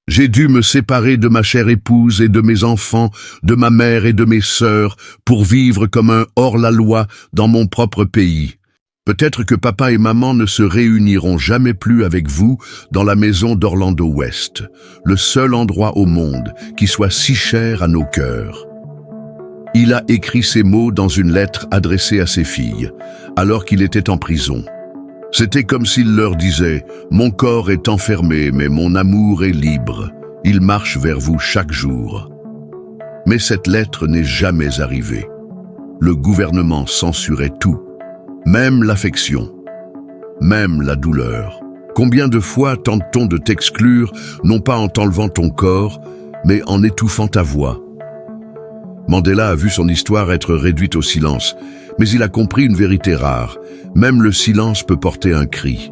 J'ai dû me séparer de ma chère épouse et de mes enfants, de ma mère et de mes sœurs, pour vivre comme un hors-la-loi dans mon propre pays. Peut-être que papa et maman ne se réuniront jamais plus avec vous dans la maison d'Orlando West, le seul endroit au monde qui soit si cher à nos cœurs. Il a écrit ces mots dans une lettre adressée à ses filles, alors qu'il était en prison. C'était comme s'il leur disait « Mon corps est enfermé, mais mon amour est libre. Il marche vers vous chaque jour. » Mais cette lettre n'est jamais arrivée. Le gouvernement censurait tout, même l'affection, même la douleur. Combien de fois tente-t-on de t'exclure, non pas en t'enlevant ton corps, mais en étouffant ta voix? Mandela a vu son histoire être réduite au silence, mais il a compris une vérité rare. Même le silence peut porter un cri.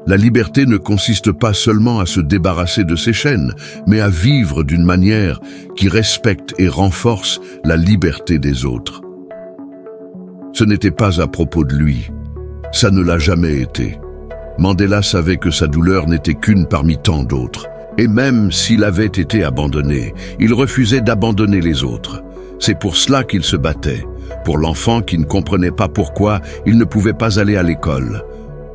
La liberté ne consiste pas seulement à se débarrasser de ses chaînes, mais à vivre d'une manière qui respecte et renforce la liberté des autres. Ce n'était pas à propos de lui. Ça ne l'a jamais été. Mandela savait que sa douleur n'était qu'une parmi tant d'autres. Et même s'il avait été abandonné, il refusait d'abandonner les autres. C'est pour cela qu'il se battait, pour l'enfant qui ne comprenait pas pourquoi il ne pouvait pas aller à l'école,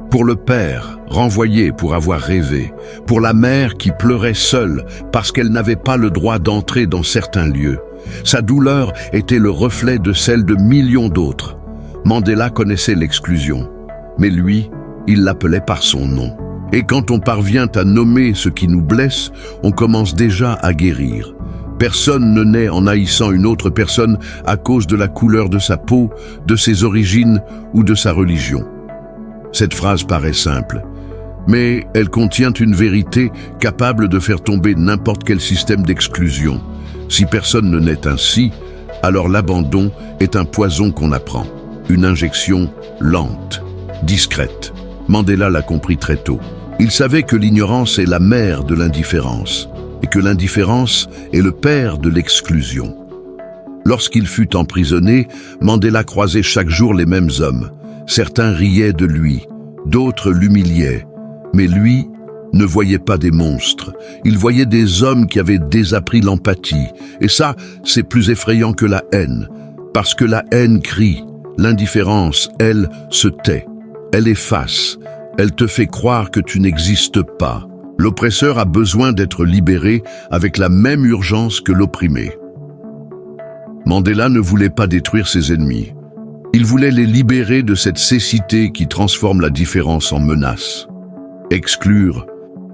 pour le père renvoyé pour avoir rêvé, pour la mère qui pleurait seule parce qu'elle n'avait pas le droit d'entrer dans certains lieux. Sa douleur était le reflet de celle de millions d'autres. Mandela connaissait l'exclusion, mais lui, il l'appelait par son nom. Et quand on parvient à nommer ce qui nous blesse, on commence déjà à guérir. Personne ne naît en haïssant une autre personne à cause de la couleur de sa peau, de ses origines ou de sa religion. Cette phrase paraît simple, mais elle contient une vérité capable de faire tomber n'importe quel système d'exclusion. Si personne ne naît ainsi, alors l'abandon est un poison qu'on apprend, une injection lente, discrète. Mandela l'a compris très tôt. Il savait que l'ignorance est la mère de l'indifférence et que l'indifférence est le père de l'exclusion. Lorsqu'il fut emprisonné, Mandela croisait chaque jour les mêmes hommes. Certains riaient de lui, d'autres l'humiliaient. Mais lui ne voyait pas des monstres. Il voyait des hommes qui avaient désappris l'empathie. Et ça, c'est plus effrayant que la haine. Parce que la haine crie. L'indifférence, elle, se tait. Elle efface. Elle te fait croire que tu n'existes pas. L'oppresseur a besoin d'être libéré avec la même urgence que l'opprimé. Mandela ne voulait pas détruire ses ennemis. Il voulait les libérer de cette cécité qui transforme la différence en menace. Exclure,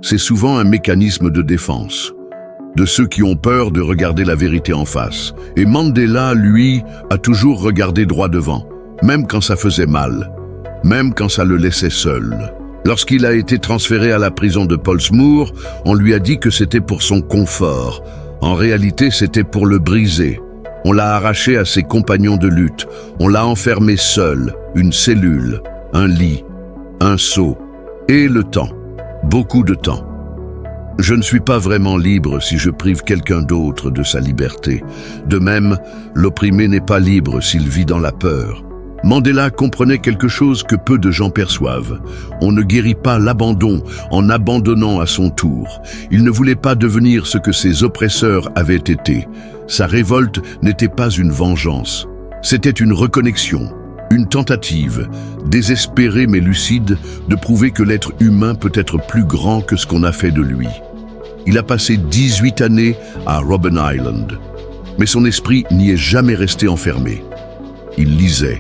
c'est souvent un mécanisme de défense, de ceux qui ont peur de regarder la vérité en face. Et Mandela, lui, a toujours regardé droit devant, même quand ça faisait mal. Même quand ça le laissait seul. Lorsqu'il a été transféré à la prison de Pollsmoor, on lui a dit que c'était pour son confort. En réalité, c'était pour le briser. On l'a arraché à ses compagnons de lutte. On l'a enfermé seul, une cellule, un lit, un seau, et le temps. Beaucoup de temps. Je ne suis pas vraiment libre si je prive quelqu'un d'autre de sa liberté. De même, l'opprimé n'est pas libre s'il vit dans la peur. Mandela comprenait quelque chose que peu de gens perçoivent. On ne guérit pas l'abandon en abandonnant à son tour. Il ne voulait pas devenir ce que ses oppresseurs avaient été. Sa révolte n'était pas une vengeance. C'était une reconnexion, une tentative, désespérée mais lucide, de prouver que l'être humain peut être plus grand que ce qu'on a fait de lui. Il a passé 18 années à Robben Island, mais son esprit n'y est jamais resté enfermé. Il lisait.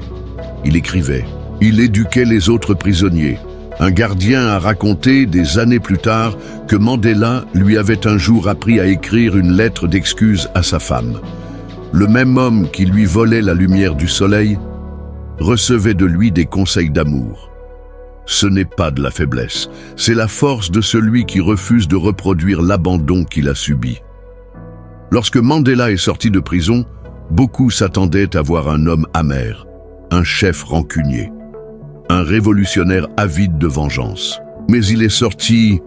Il écrivait. Il éduquait les autres prisonniers. Un gardien a raconté des années plus tard que Mandela lui avait un jour appris à écrire une lettre d'excuse à sa femme. Le même homme qui lui volait la lumière du soleil recevait de lui des conseils d'amour. Ce n'est pas de la faiblesse, c'est la force de celui qui refuse de reproduire l'abandon qu'il a subi. Lorsque Mandela est sorti de prison, beaucoup s'attendaient à voir un homme amer. Un chef rancunier, un révolutionnaire avide de vengeance. Mais il est sorti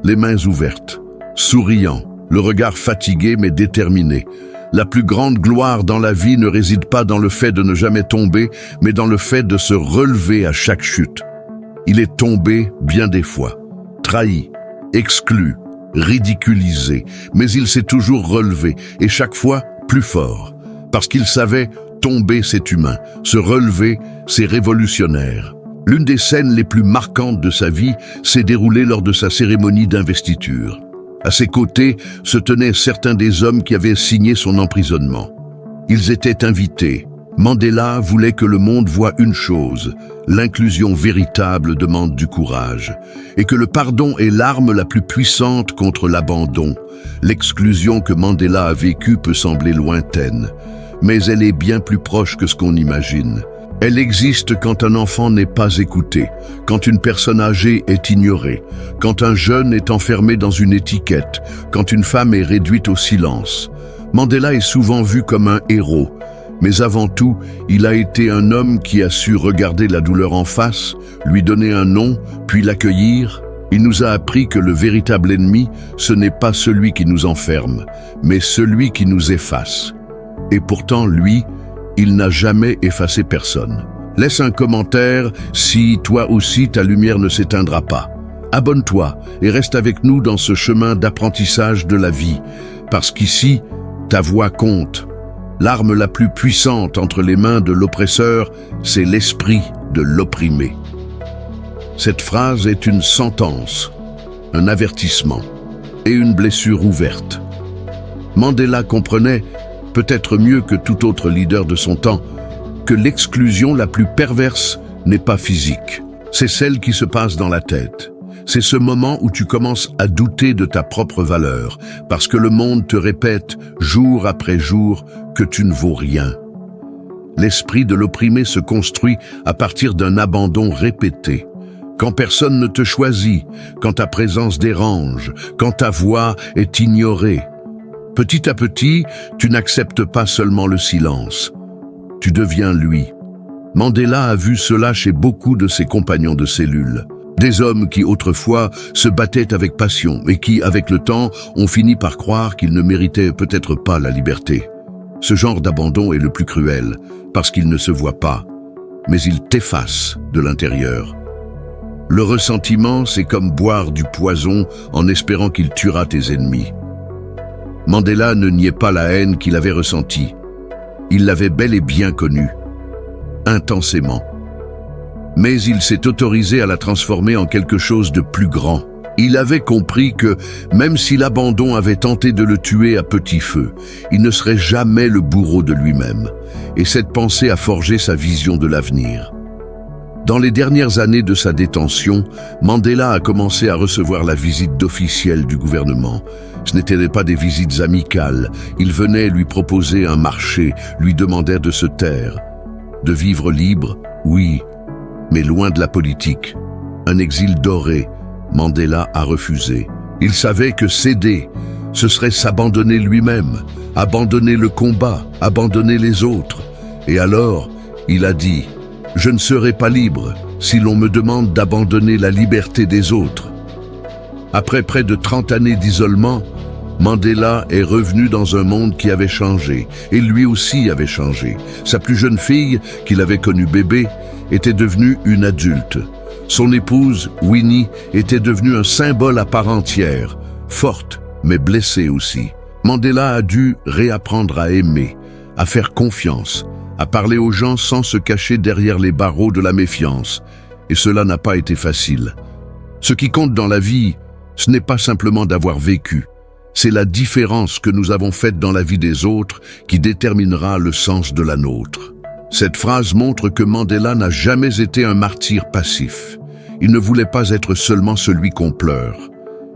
les mains ouvertes, souriant, le regard fatigué mais déterminé. La plus grande gloire dans la vie ne réside pas dans le fait de ne jamais tomber, mais dans le fait de se relever à chaque chute. Il est tombé bien des fois, trahi, exclu, ridiculisé, mais il s'est toujours relevé, et chaque fois plus fort, parce qu'il savait tomber c'est humain, se relever c'est révolutionnaire. L'une des scènes les plus marquantes de sa vie s'est déroulée lors de sa cérémonie d'investiture. À ses côtés se tenaient certains des hommes qui avaient signé son emprisonnement. Ils étaient invités. Mandela voulait que le monde voie une chose: l'inclusion véritable demande du courage, et que le pardon est l'arme la plus puissante contre l'abandon. L'exclusion que Mandela a vécue peut sembler lointaine, mais elle est bien plus proche que ce qu'on imagine. Elle existe quand un enfant n'est pas écouté, quand une personne âgée est ignorée, quand un jeune est enfermé dans une étiquette, quand une femme est réduite au silence. Mandela est souvent vu comme un héros, mais avant tout, il a été un homme qui a su regarder la douleur en face, lui donner un nom, puis l'accueillir. Il nous a appris que le véritable ennemi, ce n'est pas celui qui nous enferme, mais celui qui nous efface. Et pourtant, lui, il n'a jamais effacé personne. Laisse un commentaire si toi aussi ta lumière ne s'éteindra pas. Abonne-toi et reste avec nous dans ce chemin d'apprentissage de la vie, parce qu'ici, ta voix compte. L'arme la plus puissante entre les mains de l'oppresseur, c'est l'esprit de l'opprimé. Cette phrase est une sentence, un avertissement et une blessure ouverte. Mandela comprenait, peut-être mieux que tout autre leader de son temps, que l'exclusion la plus perverse n'est pas physique. C'est celle qui se passe dans la tête. C'est ce moment où tu commences à douter de ta propre valeur, parce que le monde te répète jour après jour que tu ne vaux rien. L'esprit de l'opprimé se construit à partir d'un abandon répété. Quand personne ne te choisit, quand ta présence dérange, quand ta voix est ignorée. Petit à petit, tu n'acceptes pas seulement le silence. Tu deviens lui. Mandela a vu cela chez beaucoup de ses compagnons de cellule. Des hommes qui autrefois se battaient avec passion et qui, avec le temps, ont fini par croire qu'ils ne méritaient peut-être pas la liberté. Ce genre d'abandon est le plus cruel, parce qu'il ne se voit pas, mais il t'efface de l'intérieur. Le ressentiment, c'est comme boire du poison en espérant qu'il tuera tes ennemis. Mandela ne niait pas la haine qu'il avait ressentie. Il l'avait bel et bien connue, intensément. Mais il s'est autorisé à la transformer en quelque chose de plus grand. Il avait compris que, même si l'abandon avait tenté de le tuer à petit feu, il ne serait jamais le bourreau de lui-même. Et cette pensée a forgé sa vision de l'avenir. Dans les dernières années de sa détention, Mandela a commencé à recevoir la visite d'officiels du gouvernement. Ce n'étaient pas des visites amicales. Ils venaient lui proposer un marché, lui demandèrent de se taire. De vivre libre, oui, mais loin de la politique. Un exil doré, Mandela a refusé. Il savait que céder, ce serait s'abandonner lui-même, abandonner le combat, abandonner les autres. Et alors, il a dit: « Je ne serai pas libre si l'on me demande d'abandonner la liberté des autres. » Après près de 30 années d'isolement, Mandela est revenu dans un monde qui avait changé, et lui aussi avait changé. Sa plus jeune fille, qu'il avait connue bébé, était devenue une adulte. Son épouse, Winnie, était devenue un symbole à part entière, forte mais blessée aussi. Mandela a dû réapprendre à aimer, à faire confiance, à parler aux gens sans se cacher derrière les barreaux de la méfiance. Et cela n'a pas été facile. Ce qui compte dans la vie, ce n'est pas simplement d'avoir vécu. C'est la différence que nous avons faite dans la vie des autres qui déterminera le sens de la nôtre. Cette phrase montre que Mandela n'a jamais été un martyr passif. Il ne voulait pas être seulement celui qu'on pleure.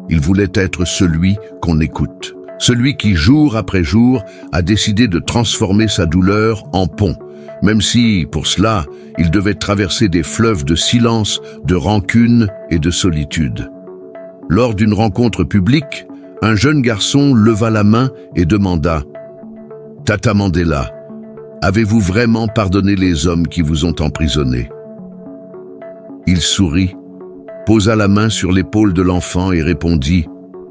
Il voulait être celui qu'on écoute. Celui qui, jour après jour, a décidé de transformer sa douleur en pont, même si, pour cela, il devait traverser des fleuves de silence, de rancune et de solitude. Lors d'une rencontre publique, un jeune garçon leva la main et demanda: « Tata Mandela, avez-vous vraiment pardonné les hommes qui vous ont emprisonné ?» Il sourit, posa la main sur l'épaule de l'enfant et répondit: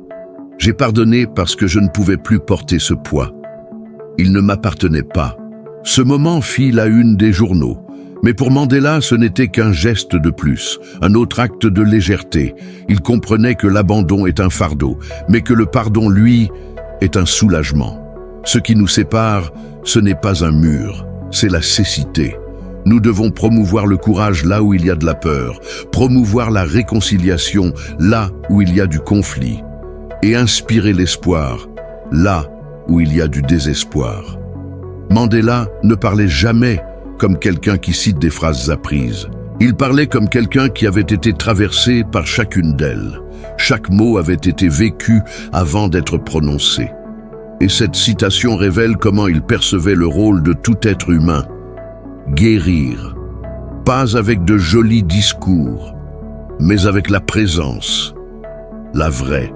« J'ai pardonné parce que je ne pouvais plus porter ce poids. Il ne m'appartenait pas. » Ce moment fit la une des journaux, Mais pour Mandela, ce n'était qu'un geste de plus, un autre acte de légèreté. Il comprenait que l'abandon est un fardeau, mais que le pardon, lui, est un soulagement. Ce qui nous sépare, ce n'est pas un mur, c'est la cécité. Nous devons promouvoir le courage là où il y a de la peur, promouvoir la réconciliation là où il y a du conflit, et inspirer l'espoir là où il y a du désespoir. Mandela ne parlait jamais comme quelqu'un qui cite des phrases apprises. Il parlait comme quelqu'un qui avait été traversé par chacune d'elles. Chaque mot avait été vécu avant d'être prononcé. Et cette citation révèle comment il percevait le rôle de tout être humain. Guérir, pas avec de jolis discours, mais avec la présence, la vraie.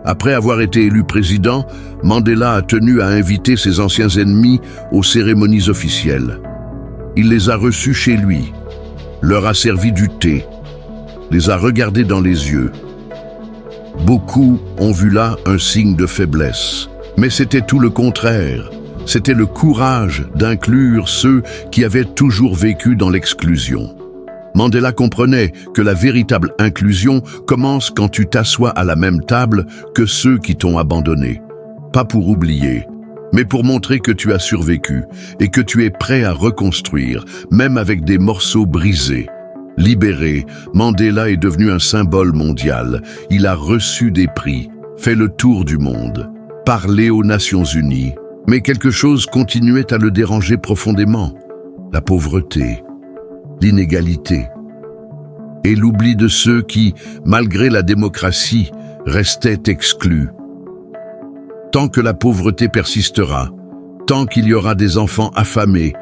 Après avoir été élu président, Mandela a tenu à inviter ses anciens ennemis aux cérémonies officielles. Il les a reçus chez lui, leur a servi du thé, les a regardés dans les yeux. Beaucoup ont vu là un signe de faiblesse, mais c'était tout le contraire. C'était le courage d'inclure ceux qui avaient toujours vécu dans l'exclusion. Mandela comprenait que la véritable inclusion commence quand tu t'assois à la même table que ceux qui t'ont abandonné. Pas pour oublier, mais pour montrer que tu as survécu et que tu es prêt à reconstruire, même avec des morceaux brisés. Libéré, Mandela est devenu un symbole mondial. Il a reçu des prix, fait le tour du monde, parlé aux Nations Unies. Mais quelque chose continuait à le déranger profondément. La pauvreté, l'inégalité et l'oubli de ceux qui, malgré la démocratie, restaient exclus. Tant que la pauvreté persistera, tant qu'il y aura des enfants affamés,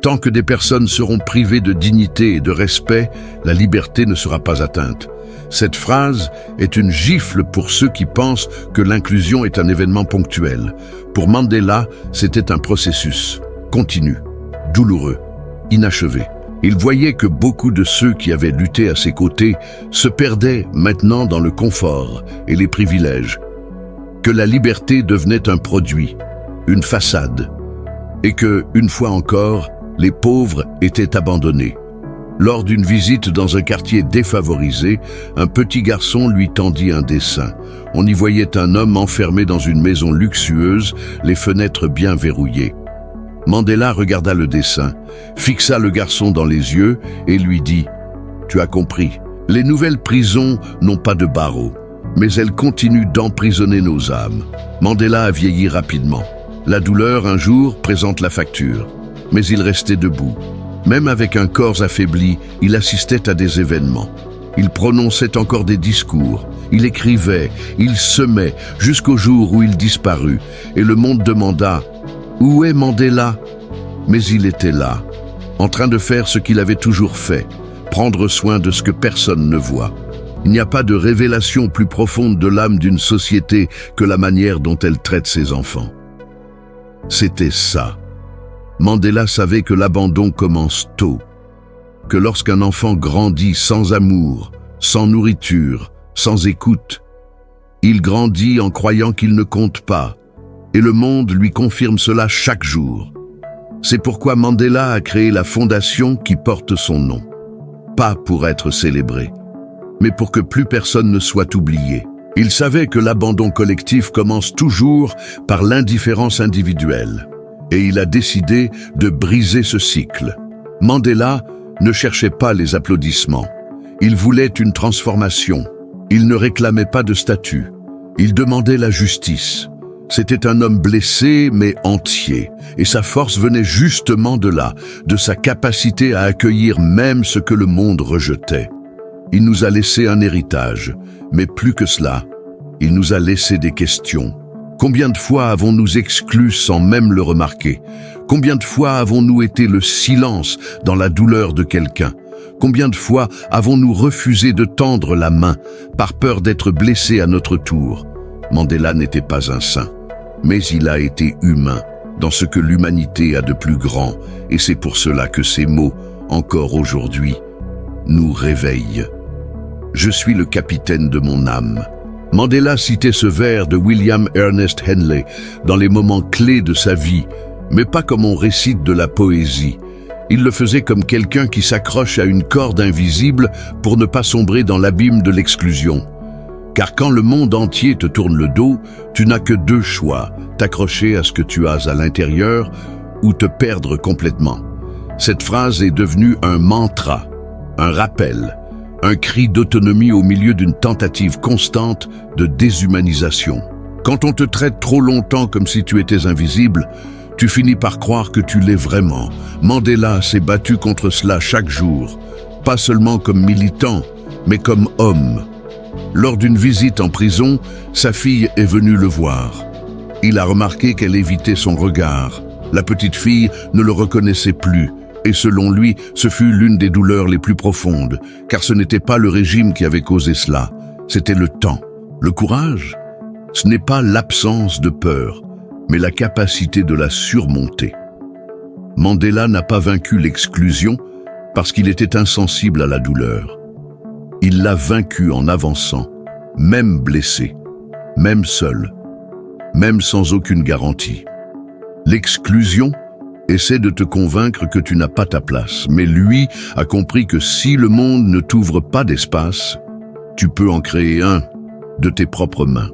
tant que des personnes seront privées de dignité et de respect, la liberté ne sera pas atteinte. Cette phrase est une gifle pour ceux qui pensent que l'inclusion est un événement ponctuel. Pour Mandela, c'était un processus continu, douloureux, inachevé. Il voyait que beaucoup de ceux qui avaient lutté à ses côtés se perdaient maintenant dans le confort et les privilèges, que la liberté devenait un produit, une façade, et que, une fois encore, les pauvres étaient abandonnés. Lors d'une visite dans un quartier défavorisé, un petit garçon lui tendit un dessin. On y voyait un homme enfermé dans une maison luxueuse, les fenêtres bien verrouillées. Mandela regarda le dessin, fixa le garçon dans les yeux et lui dit « Tu as compris, les nouvelles prisons n'ont pas de barreaux, mais elles continuent d'emprisonner nos âmes. » Mandela a vieilli rapidement. La douleur, un jour, présente la facture, mais il restait debout. Même avec un corps affaibli, il assistait à des événements. Il prononçait encore des discours, il écrivait, il semait, jusqu'au jour où il disparut. Et le monde demanda « Où est Mandela ?» Mais il était là, en train de faire ce qu'il avait toujours fait, prendre soin de ce que personne ne voit. Il n'y a pas de révélation plus profonde de l'âme d'une société que la manière dont elle traite ses enfants. C'était ça. Mandela savait que l'abandon commence tôt, que lorsqu'un enfant grandit sans amour, sans nourriture, sans écoute, il grandit en croyant qu'il ne compte pas, et le monde lui confirme cela chaque jour. C'est pourquoi Mandela a créé la fondation qui porte son nom, pas pour être célébré, mais pour que plus personne ne soit oublié. Il savait que l'abandon collectif commence toujours par l'indifférence individuelle. Et il a décidé de briser ce cycle. Mandela ne cherchait pas les applaudissements. Il voulait une transformation. Il ne réclamait pas de statut. Il demandait la justice. C'était un homme blessé mais entier. Et sa force venait justement de là, de sa capacité à accueillir même ce que le monde rejetait. Il nous a laissé un héritage, mais plus que cela, il nous a laissé des questions. Combien de fois avons-nous exclus sans même le remarquer? Combien de fois avons-nous été le silence dans la douleur de quelqu'un? Combien de fois avons-nous refusé de tendre la main par peur d'être blessés à notre tour? Mandela n'était pas un saint, mais il a été humain dans ce que l'humanité a de plus grand, et c'est pour cela que ces mots, encore aujourd'hui, nous réveillent. Je suis le capitaine de mon âme. Mandela citait ce vers de William Ernest Henley dans les moments clés de sa vie, mais pas comme on récite de la poésie. Il le faisait comme quelqu'un qui s'accroche à une corde invisible pour ne pas sombrer dans l'abîme de l'exclusion. Car quand le monde entier te tourne le dos, tu n'as que deux choix, t'accrocher à ce que tu as à l'intérieur ou te perdre complètement. Cette phrase est devenue un mantra, un rappel, un cri d'autonomie au milieu d'une tentative constante de déshumanisation. Quand on te traite trop longtemps comme si tu étais invisible, tu finis par croire que tu l'es vraiment. Mandela s'est battu contre cela chaque jour, pas seulement comme militant, mais comme homme. Lors d'une visite en prison, sa fille est venue le voir. Il a remarqué qu'elle évitait son regard. La petite fille ne le reconnaissait plus, et selon lui, ce fut l'une des douleurs les plus profondes, car ce n'était pas le régime qui avait causé cela, c'était le temps. Le courage, ce n'est pas l'absence de peur, mais la capacité de la surmonter. Mandela n'a pas vaincu l'exclusion parce qu'il était insensible à la douleur. Il l'a vaincue en avançant, même blessé, même seul, même sans aucune garantie. L'exclusion essaie de te convaincre que tu n'as pas ta place, mais lui a compris que si le monde ne t'ouvre pas d'espace, tu peux en créer un de tes propres mains.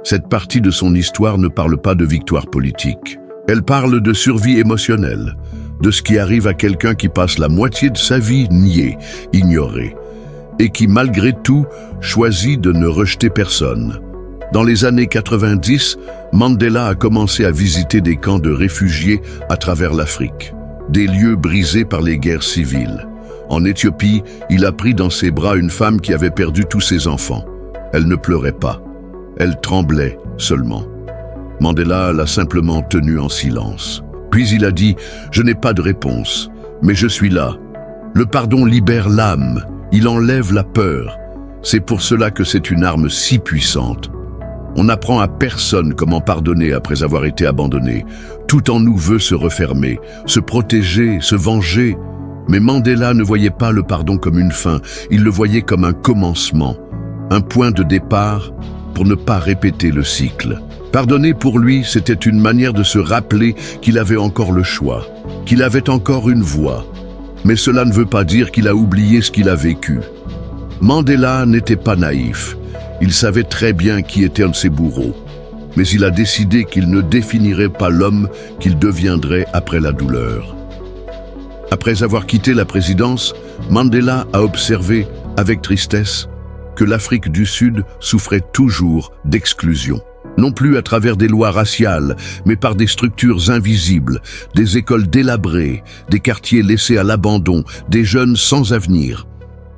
Cette partie de son histoire ne parle pas de victoire politique. Elle parle de survie émotionnelle, de ce qui arrive à quelqu'un qui passe la moitié de sa vie nié, ignoré, et qui malgré tout choisit de ne rejeter personne. Dans les années 90, Mandela a commencé à visiter des camps de réfugiés à travers l'Afrique, des lieux brisés par les guerres civiles. En Éthiopie, il a pris dans ses bras une femme qui avait perdu tous ses enfants. Elle ne pleurait pas, elle tremblait seulement. Mandela l'a simplement tenue en silence. Puis il a dit « Je n'ai pas de réponse, mais je suis là. Le pardon libère l'âme, il enlève la peur. C'est pour cela que c'est une arme si puissante. On n'apprend à personne comment pardonner après avoir été abandonné. Tout en nous veut se refermer, se protéger, se venger. Mais Mandela ne voyait pas le pardon comme une fin, il le voyait comme un commencement, un point de départ pour ne pas répéter le cycle. Pardonner pour lui, c'était une manière de se rappeler qu'il avait encore le choix, qu'il avait encore une voix. Mais cela ne veut pas dire qu'il a oublié ce qu'il a vécu. Mandela n'était pas naïf. Il savait très bien qui était un de ses bourreaux. Mais il a décidé qu'il ne définirait pas l'homme qu'il deviendrait après la douleur. Après avoir quitté la présidence, Mandela a observé, avec tristesse, que l'Afrique du Sud souffrait toujours d'exclusion. Non plus à travers des lois raciales, mais par des structures invisibles, des écoles délabrées, des quartiers laissés à l'abandon, des jeunes sans avenir.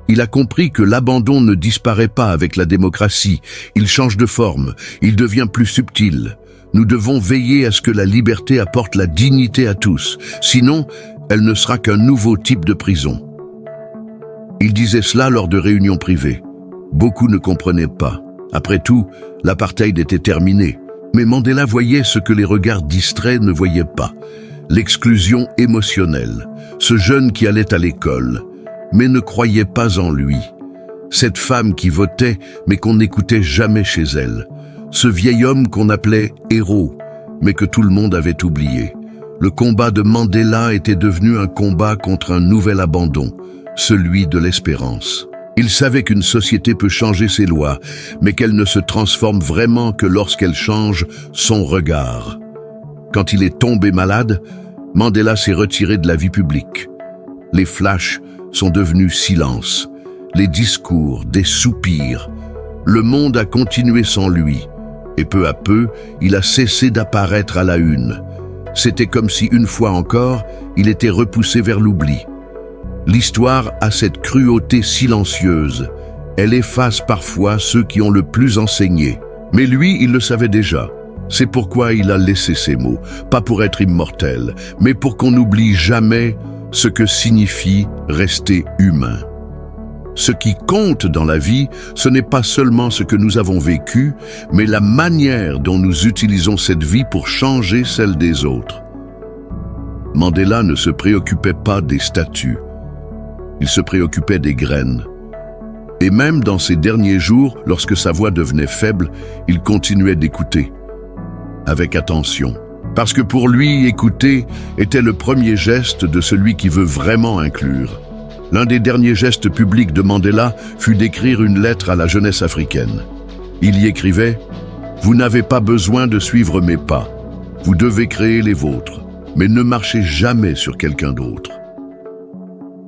Il a compris que l'abandon ne disparaît pas avec la démocratie, il change de forme, il devient plus subtil. Nous devons veiller à ce que la liberté apporte la dignité à tous, sinon elle ne sera qu'un nouveau type de prison. Il disait cela lors de réunions privées. Beaucoup ne comprenaient pas. Après tout, l'apartheid était terminé. Mais Mandela voyait ce que les regards distraits ne voyaient pas. L'exclusion émotionnelle. Ce jeune qui allait à l'école, mais ne croyait pas en lui. Cette femme qui votait, mais qu'on n'écoutait jamais chez elle. Ce vieil homme qu'on appelait héros, mais que tout le monde avait oublié. Le combat de Mandela était devenu un combat contre un nouvel abandon, celui de l'espérance. Il savait qu'une société peut changer ses lois, mais qu'elle ne se transforme vraiment que lorsqu'elle change son regard. Quand il est tombé malade, Mandela s'est retiré de la vie publique. Les flashs sont devenus silence, les discours, des soupirs. Le monde a continué sans lui, et peu à peu, il a cessé d'apparaître à la une. C'était comme si, une fois encore, il était repoussé vers l'oubli. L'histoire a cette cruauté silencieuse. Elle efface parfois ceux qui ont le plus enseigné. Mais lui, il le savait déjà. C'est pourquoi il a laissé ces mots, pas pour être immortel, mais pour qu'on n'oublie jamais ce que signifie rester humain. Ce qui compte dans la vie, ce n'est pas seulement ce que nous avons vécu, mais la manière dont nous utilisons cette vie pour changer celle des autres. Mandela ne se préoccupait pas des statues. Il se préoccupait des graines. Et même dans ses derniers jours, lorsque sa voix devenait faible, il continuait d'écouter, avec attention. Parce que pour lui, écouter était le premier geste de celui qui veut vraiment inclure. L'un des derniers gestes publics de Mandela fut d'écrire une lettre à la jeunesse africaine. Il y écrivait « Vous n'avez pas besoin de suivre mes pas. Vous devez créer les vôtres, mais ne marchez jamais sur quelqu'un d'autre. »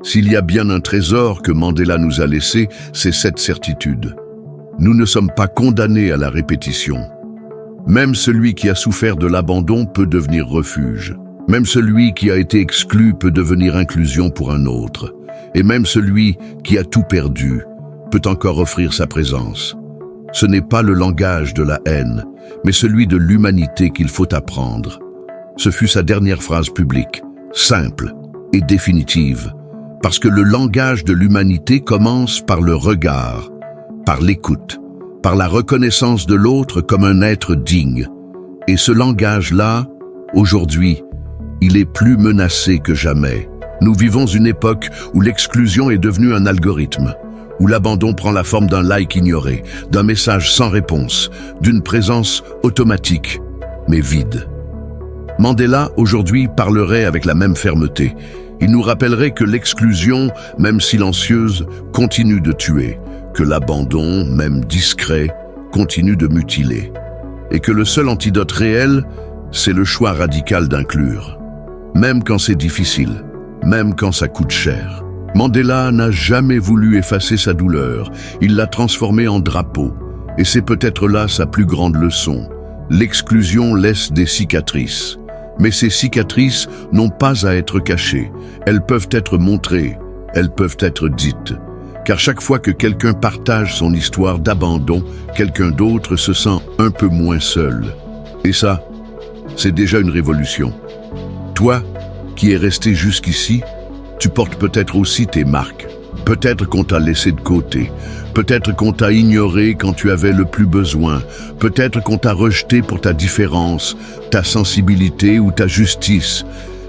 S'il y a bien un trésor que Mandela nous a laissé, c'est cette certitude. Nous ne sommes pas condamnés à la répétition. Même celui qui a souffert de l'abandon peut devenir refuge. Même celui qui a été exclu peut devenir inclusion pour un autre. Et même celui qui a tout perdu peut encore offrir sa présence. Ce n'est pas le langage de la haine, mais celui de l'humanité qu'il faut apprendre. Ce fut sa dernière phrase publique, simple et définitive, parce que le langage de l'humanité commence par le regard, par l'écoute, par la reconnaissance de l'autre comme un être digne. Et ce langage-là, aujourd'hui, il est plus menacé que jamais. Nous vivons une époque où l'exclusion est devenue un algorithme, où l'abandon prend la forme d'un like ignoré, d'un message sans réponse, d'une présence automatique, mais vide. Mandela, aujourd'hui, parlerait avec la même fermeté. Il nous rappellerait que l'exclusion, même silencieuse, continue de tuer, que l'abandon, même discret, continue de mutiler, et que le seul antidote réel, c'est le choix radical d'inclure. Même quand c'est difficile, même quand ça coûte cher. Mandela n'a jamais voulu effacer sa douleur, il l'a transformée en drapeau, et c'est peut-être là sa plus grande leçon. L'exclusion laisse des cicatrices. Mais ces cicatrices n'ont pas à être cachées, elles peuvent être montrées, elles peuvent être dites. Car chaque fois que quelqu'un partage son histoire d'abandon, quelqu'un d'autre se sent un peu moins seul. Et ça, c'est déjà une révolution. Toi, qui es resté jusqu'ici, tu portes peut-être aussi tes marques. Peut-être qu'on t'a laissé de côté. Peut-être qu'on t'a ignoré quand tu avais le plus besoin. Peut-être qu'on t'a rejeté pour ta différence, ta sensibilité ou ta justice.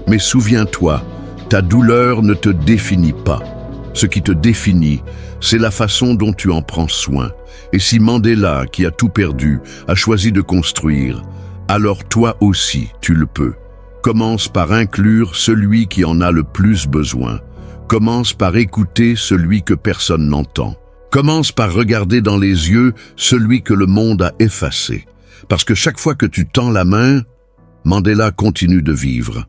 Mais souviens-toi, ta douleur ne te définit pas. Ce qui te définit, c'est la façon dont tu en prends soin. Et si Mandela, qui a tout perdu, a choisi de construire, alors toi aussi, tu le peux. Commence par inclure celui qui en a le plus besoin. Commence par écouter celui que personne n'entend. Commence par regarder dans les yeux celui que le monde a effacé. Parce que chaque fois que tu tends la main, Mandela continue de vivre.